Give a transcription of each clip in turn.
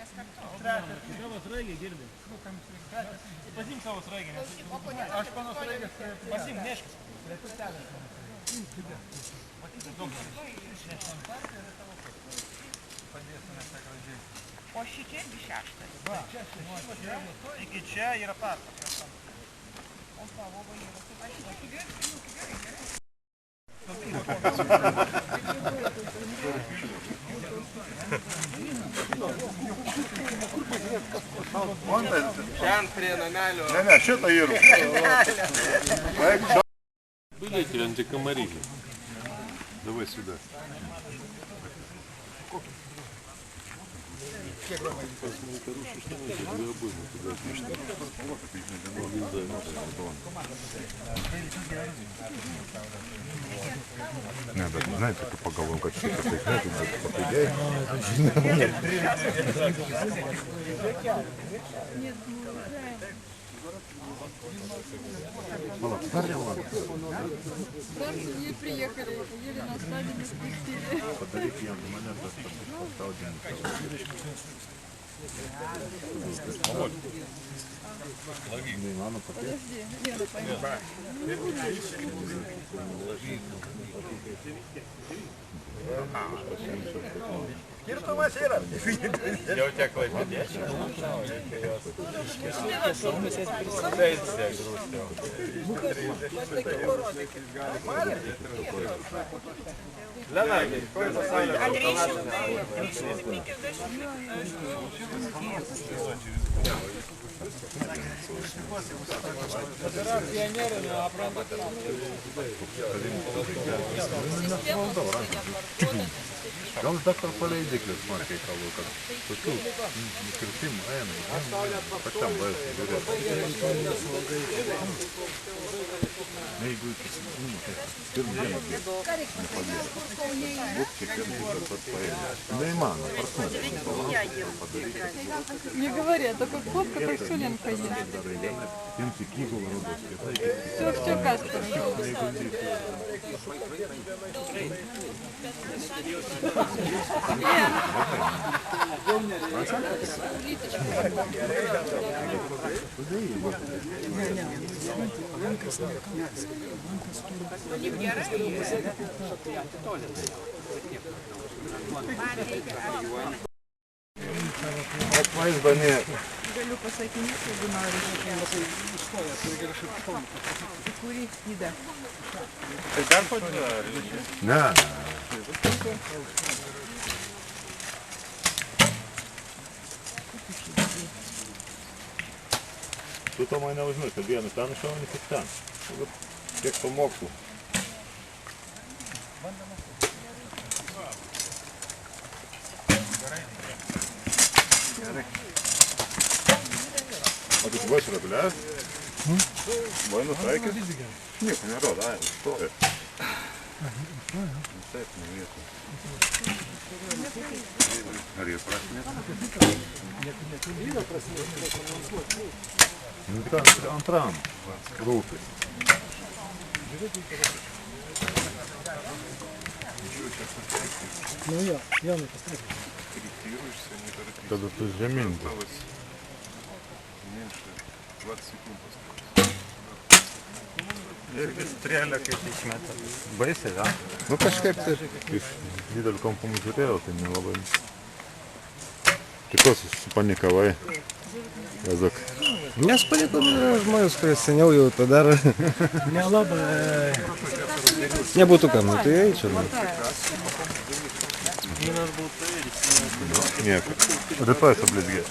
Tavo sraigė girdi. Pasim savo sraigę. Aš mano sraigės. Pasim, neškis. O šičia irgi šeštas. Va, iki čia yra tarpas. O savo yra taip. Ten prie namelio. Ne, šitą yra. Блять, антикомарики. Давай сюда. Не, да, знаете, ты по головам как что-то тыкнет, тут попадает. Не приехали, еле нас сами не спустили. Подарите я на момент достал один. Подожди, Лена поймет. Skirtumas yra. Jau tiek laiko dėčiau. Lena, ko jūs pasaulyje? Gal daktar paleidiklis smarkiai kalbu, kad tokių nukirtimų eina, pačiam vaizdu žiūrėti. Jeigu iki pirmą dieną nepadės, būk kiekvieną dieną pats paėmė. Neįmanoma, padaryti. Не говори, а только хлопка, как Суленка есть. Imti kygulą rudos, Все, Каспер. Vaizdo nėra. Galiu pasakyti, jeigu nori. Į kurį skydą? Tai ten padėjo? Ne. Tu to mane užmirš, kad vienas ten šauni, tik ten. Kiek pamokslų. O tu buvai šrablės? Buvai nutaikęs? Nieko nerodo, ai, stovi. Taip, nevietų. Ar jie prasmės? Nu, tik antram rūpis. Nu jo, jaunai pastatė. Tada tu žeminti. Irgi strėlė kaip išmeta. Baisiai, ja? Nu kažkaip tai iš didelių kampų žiūrėjau, tai nelabai. Tai ko supanikavai? Jazak. Nes paliko žmonės, kurie seniau jau to daro. Nelabai. Nebūtų kam, nu tai eičiau. Nieko. Rytoj sublizgė.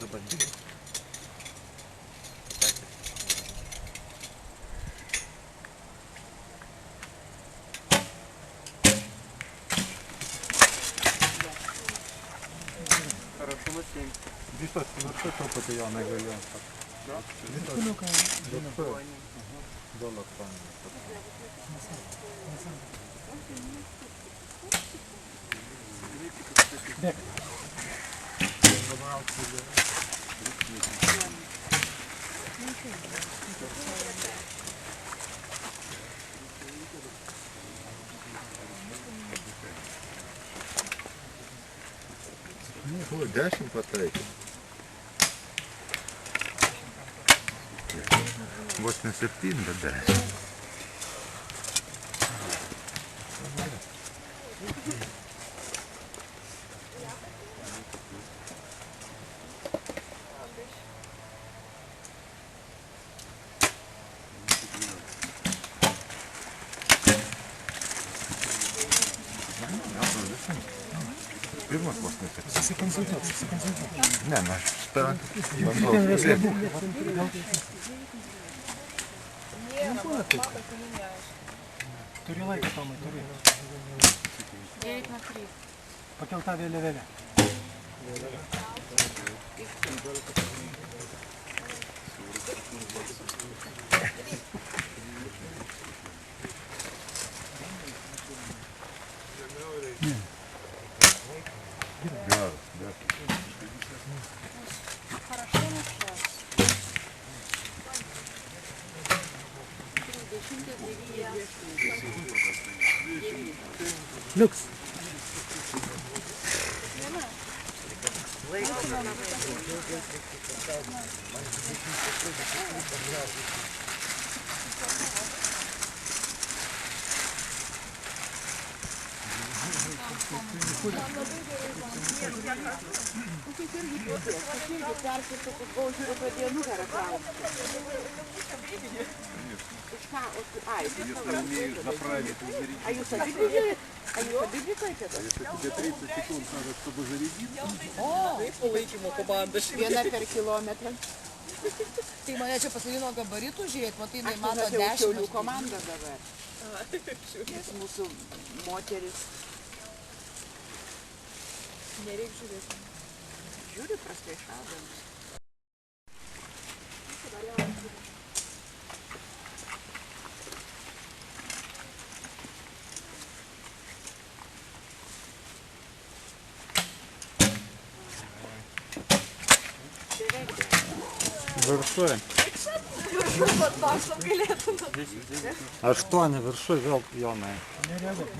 забандили. Хорошо, на 7. Вітос, верши топити я не гаю. Долар там. Ну, 10 потайки. 87 до 10. Pirmas vos netiks. Susikonsultuoti. Ne, aš šitą Turi laiko, Tomai, turi. 9:03. Pakelta vėliavėlė. Liuks. А jūs abi bėgėte? Если тебе 30 секунд надо, чтобы зарядиться. Palaikymo komanda. Viena per kilometrą. Tai mane čia pasidino gabaritų žiūrėti, matai, jinai Aš mato matau 10. Šiaulių komandą dabar. Nes mūsų moteris Nereik žiūrėti. žiūri prastai šaudant. Viršui. 8 viršui vėl Jonai. Nereaguok.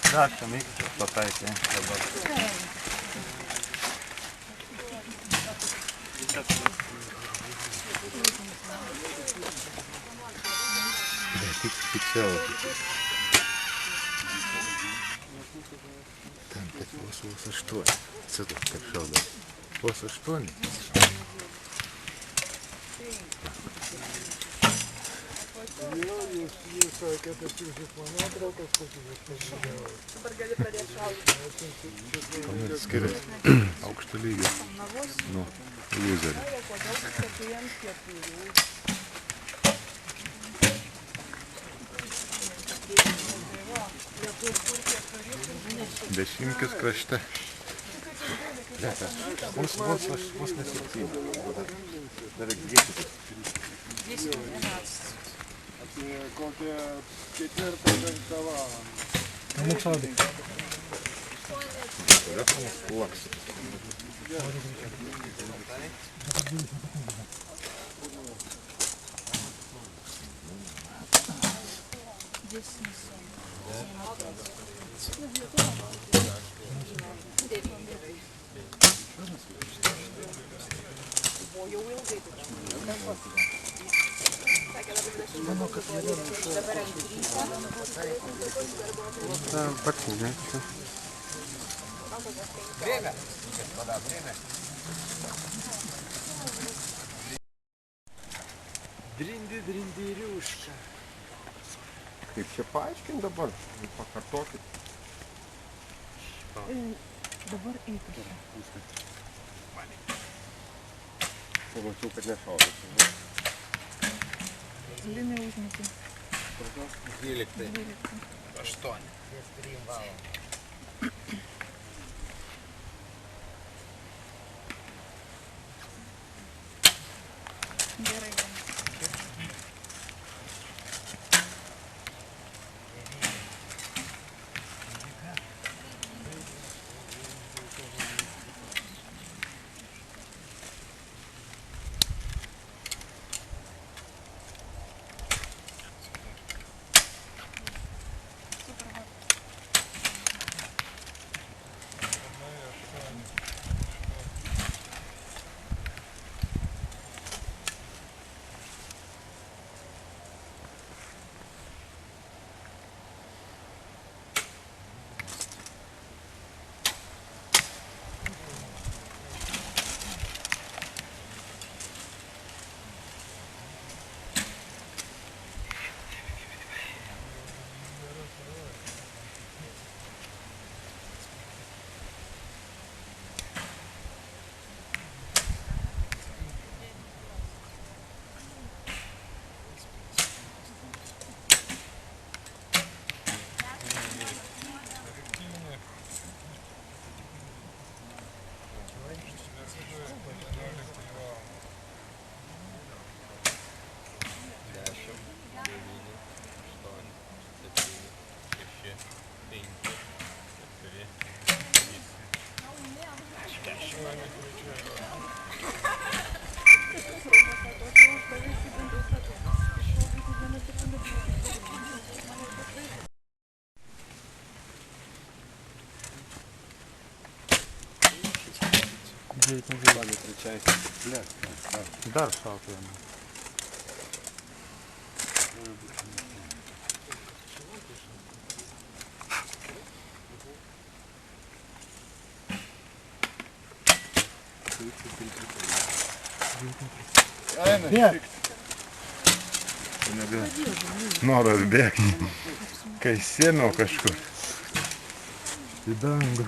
Dar čia mėgti pataikė dabar. Fiksavo. Ten kad vos 8. Atsitok, kaip šaudo. Vos 8. Jūs sakėte, kad jūs nuotraukas kokius Dabar gali pradėti šaudyti. Pamirš skiriasi. Aukšto lygio. Nu, lūzerį. Dešimkis krašte. Vos nesipsynė. Dar 10. 10-11. Kokią 4-5 valandą. Pamuk šaudyk. Telefonas plaks. O jau ilgai tai. Pats nežinai. Дринди-дринди-рюшка. Kaip čia paaiškinti dabar? Pakartokit. Dabar eikite. Pamačiau, kad nešaudas. Linį užmetį. 12. 8. Gerai. Dar šaltėjame. Noras bėgti, kai sėmiau kažkur į dangų.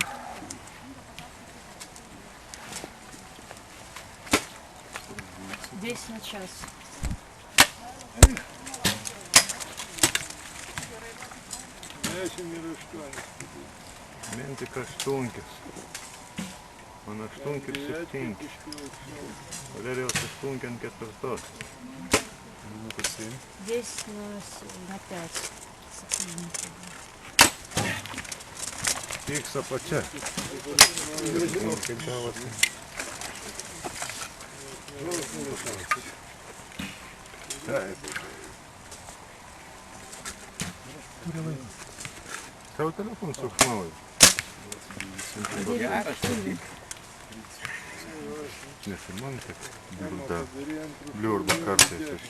Здесь на час. Vien tik aštunkis. Man aštunkis 7. Valerijos aštunkį ant 4. Здесь на 5. Pyks apačia. Kaip gavosi. Taip. Tavo telefonas užmauja. Nes ir man taip bliurba kartais.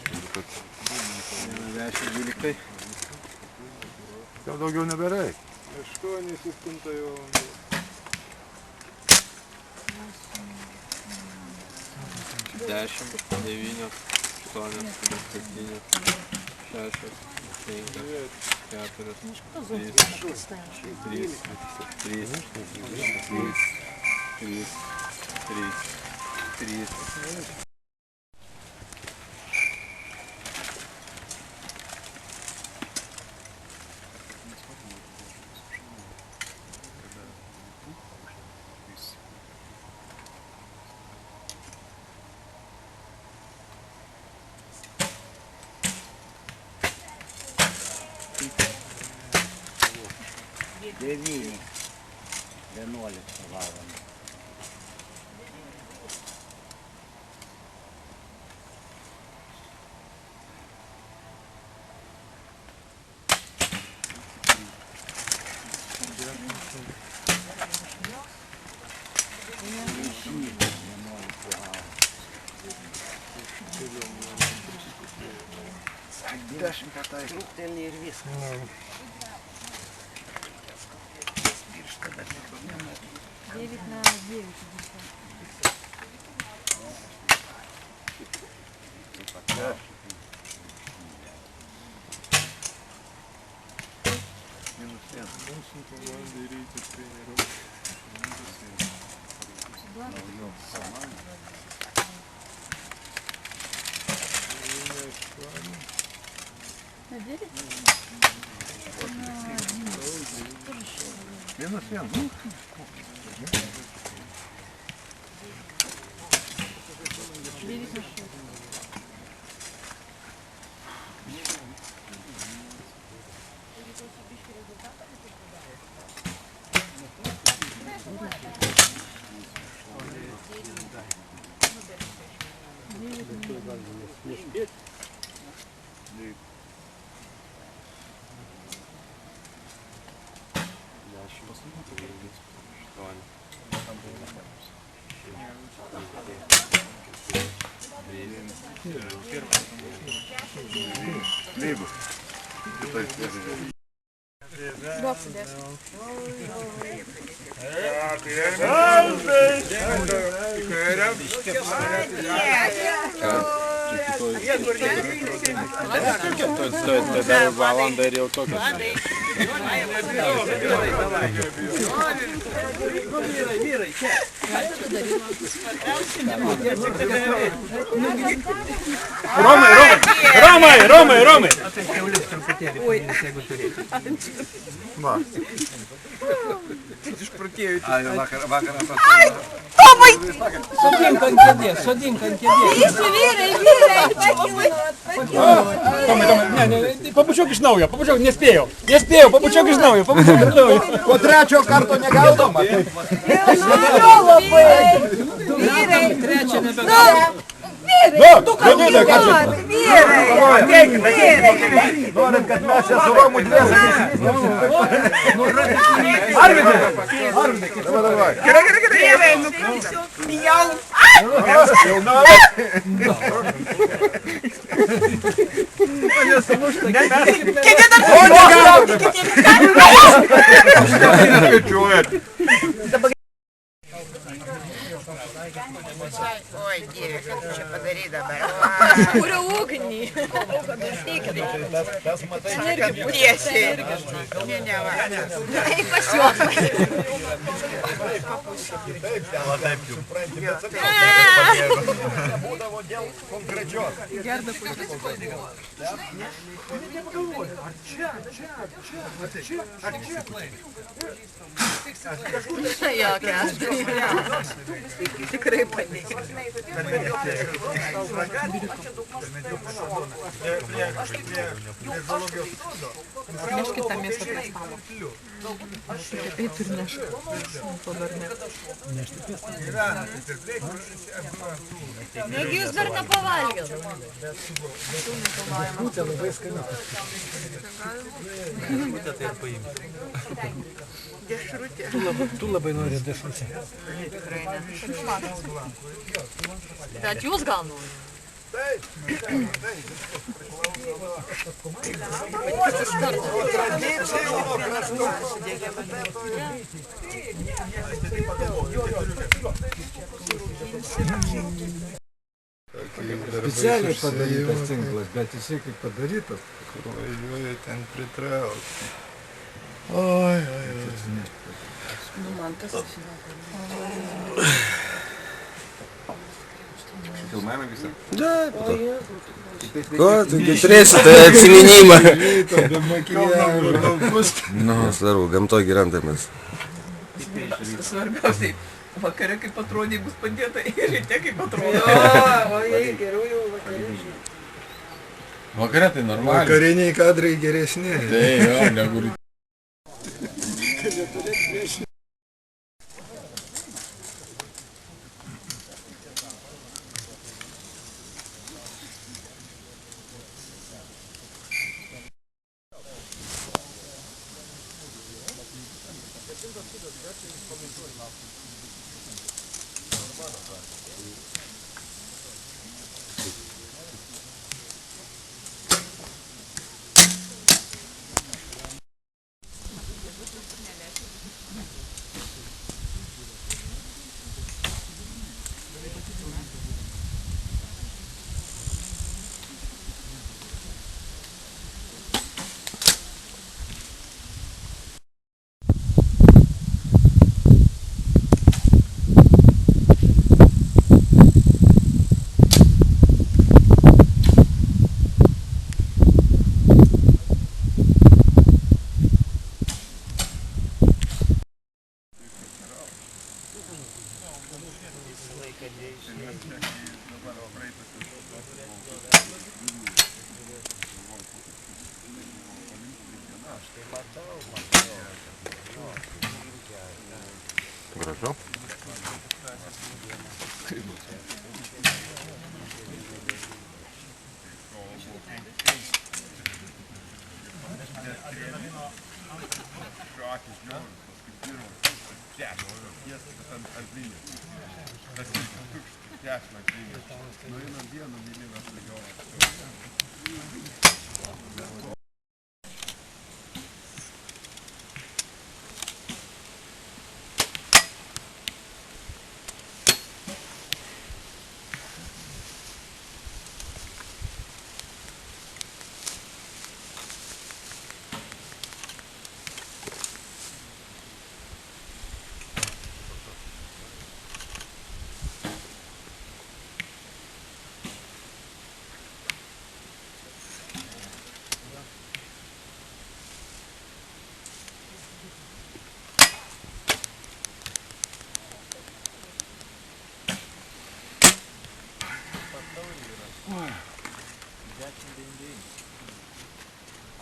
Jau daugiau nebereik. 8:07 jau. 10, 9, 8, 7, 6, 5, 4, 3. Devyni, 11 valandą. Dešimt pataikų. Truptelį ir viskas. 9 на 9. Vienas vienas. Либо. Dar valandą ir jau tokia. Romai! Va. Ai, vakarą Sodink ant kėdės. Tomai, ne, pabučiuok iš naujo, nespėjau, pabučiuok iš naujo. Po trečio karto negaudom. Norim, kad mes su Romu dviese. Arvidai. Gerai. Oi, Dieve, ką tu čia padarai dabar? Kurio ugnį. Tiesiai. Ne, va. Eik pas juos. Būdavo dėl konkrečios. Gerda puikiai. Tikrai padėjo. Neškit tą mėsą prie stalo. Taip ir nešk. To dar ne. Negi jūs dar nepavalgėt. Būtė labai skanu. Dešrutė. Tu labai nori dešrutę. Tikrai ne. Bet jūs gal nori. Specialiai padarytas tinklas, bet jisai kaip padarytas. Važiuoju ten pritraukti. Man tas Filmavimą visą? Da, ko, tu turėsi tą atsiminimą. Nu, svarbu, gamto gyvendamas. svarbiausiai. Vakare kaip atrodė bus padėta ir ryte kaip atrodė. O jei geriau jau vakare. Vakare tai normaliai. Vakariniai kadrai geresni. Tai jo, negu Prašau.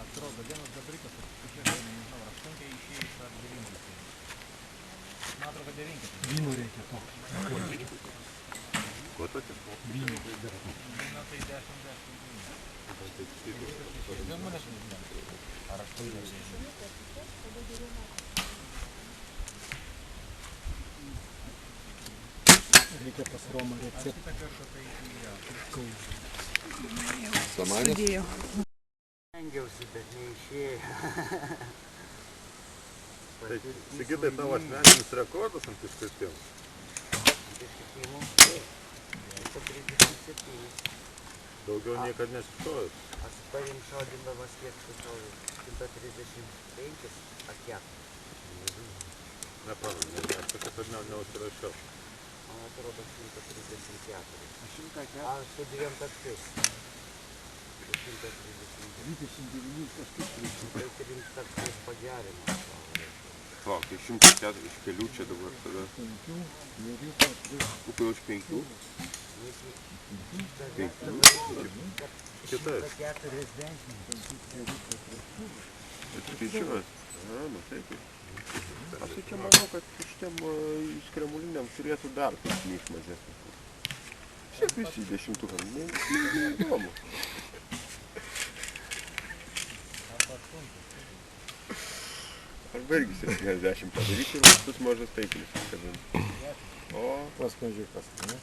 Atrodo, vienas gabrikas, kažkiek, nežinau, ar sunkiai išėjus, ar devinkas. Man atrodo, kad devinkas. Vyno reikia to. Ko tokia? Vyno. Vyno tai 10 vyno. Įdomu, nežinau. Ar 80. Reikia pas Romą receptą. Sudėjau. Stengiausi, bet neišėjo. Sigitai, tavo asmeninis rekordas ant iškirtimų? Iškirtimų 137. Daugiau niekad nesistojus. Aš su tavim šaudindamas kiek sustojau? 135 ar kiek? Nepamenu, aš kažkaip neužsirašiau. Man atrodo 134. Aš su 2 taškais. 29 kažkaip. Tai 3 taškais pagerino. Palauk, tai 104 iš kelių čia dabar tada. 5, nevyko 3. Kokiu iš 5? Kitais. 40. Tai skaičiuojas. Matai kaip. Aš tai čia manau, kad šitiem iškremuliniam turėtų dar kaip neišmažesnis. Šiek visi 10-uką. Neįdomu. Arba irgi 70 padaryti ir visus mažas taikinis užkabinti. O Tas mažiukas, ne?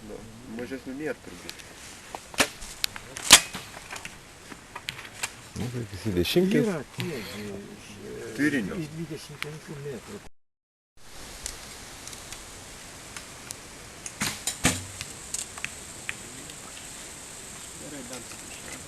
nu, mažesnių nėra turbūt. Nu, tai 20. Yra tiek Turinio. iš 25 metrų. Gerai, dar skaičiuoju.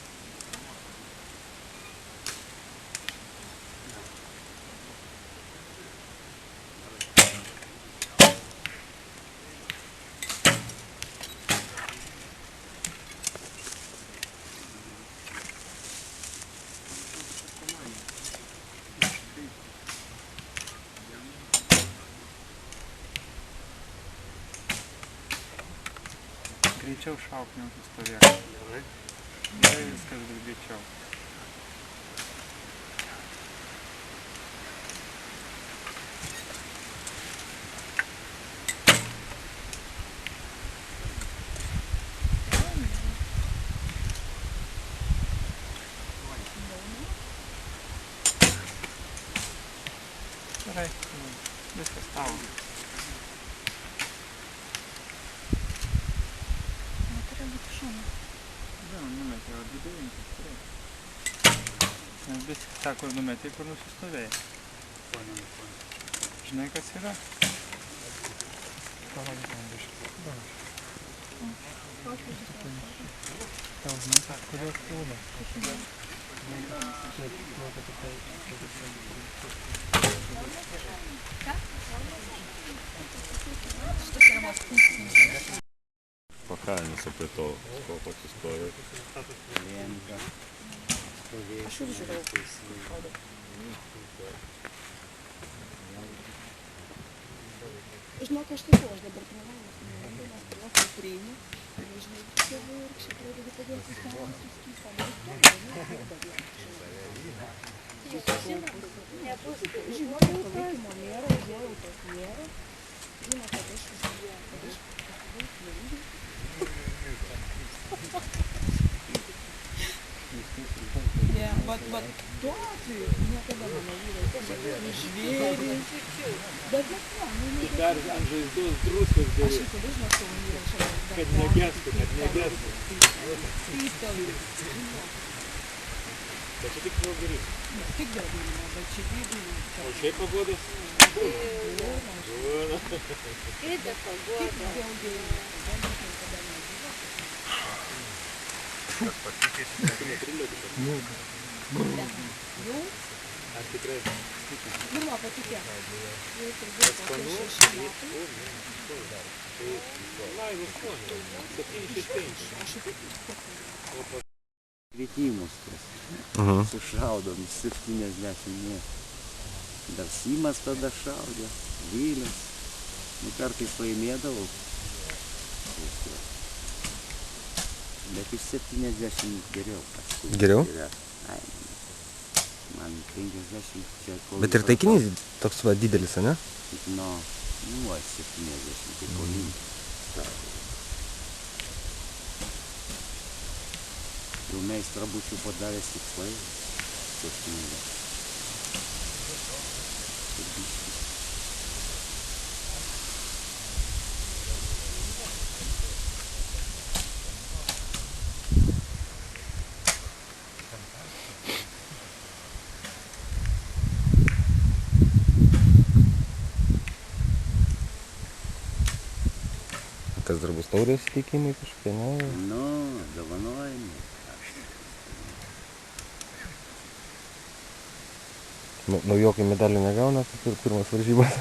Greičiau šauk, nesustovėk. Gerai. Gerai viskas, bet greičiau. Gerai, viskas tavo. Numetė, o 2,9 turėjo. Nes vis tą, kur numetė, kur nusistovėjo. Žinai, kas yra? Parodyk man biškį. Tau žinai, kodėl skauda. Pakalnis apie to, ko pasistojo. Aš ir žiūrėjau. Žinok, aš taip, aš dabar treniruoju. Aš priimu. Žinai, kiek ir šiek tiek padėti įstatymus suskystą. Žinok, palaikymo nėra, užuojautos nėra. Ne, vat tuo atveju niekada mano vyras žvėrį. Bet ne, Dar ant žaizdos druskos aš dėvi, visada žinau savo vyrą šiandien. kad negestų, kad negestų. Stypteliu. Bet čia tik dėl geriau. Ne tik dėl vyrimo, bet čia vyrų. O šiaip pagodas? Kaip dėl vyrimo. Jau? Ar tikrai? Pirma patikė. Jau turbūt kokie 6 metai. Laivas skonio, 765. Kvietimus tos. Sušaudom 70 metrų. Dar Simas tada šaudė, Vylius. Nu, kartais laimėdavau. Bet iš 70 geriau. Geriau? Ai, man 50 čia kol... Bet ir taikinys toks va didelis, ne? Nu, 70 tai kolinį. Jau meistrą būčiau padaręs tikslai. 70. Kas dar bus taurės įteikimai kažkokie, ne? Nu, dovanojami. Naujokai medalių negauna, kaip ir pirmas varžybas.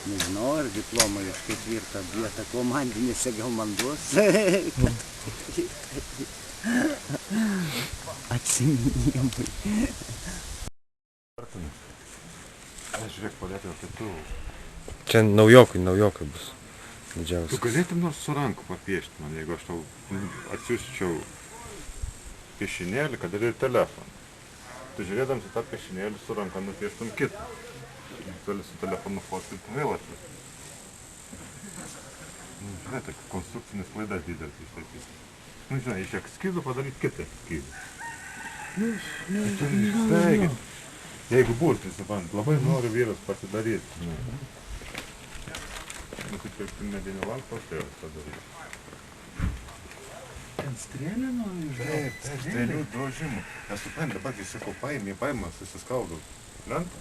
Nežinau, ar diplomą iš 4 vietą komandinėse gal man duos. Atsiminimui. Žiūrėk, palėtė, kad tu... Čia naujokai bus Tu didžiausias. galėtum nors su ranku papiešti man, jeigu aš tau atsiųsčiau piešinėlį, kad ir telefoną. Tu žiūrėdams į tą piešinėlį su ranka nupieštum kitą. Gali su telefonu fotkinti vėl atsiųsti. Žinai, tai konstrukcinis klaidas didelis ištaikyti. Nu, žinai, iš ekskizų padaryti kitą eskizą. Steigit. Jeigu bus, tai supant, labai noriu vyras pasidaryti. Nusipirkti medinį lampą, tai jau padaryti. Ten strėlino iš... Taip, strėlių drožimų. Nes supranti, dabar, kai sakau, paima, susiskaldo lentą.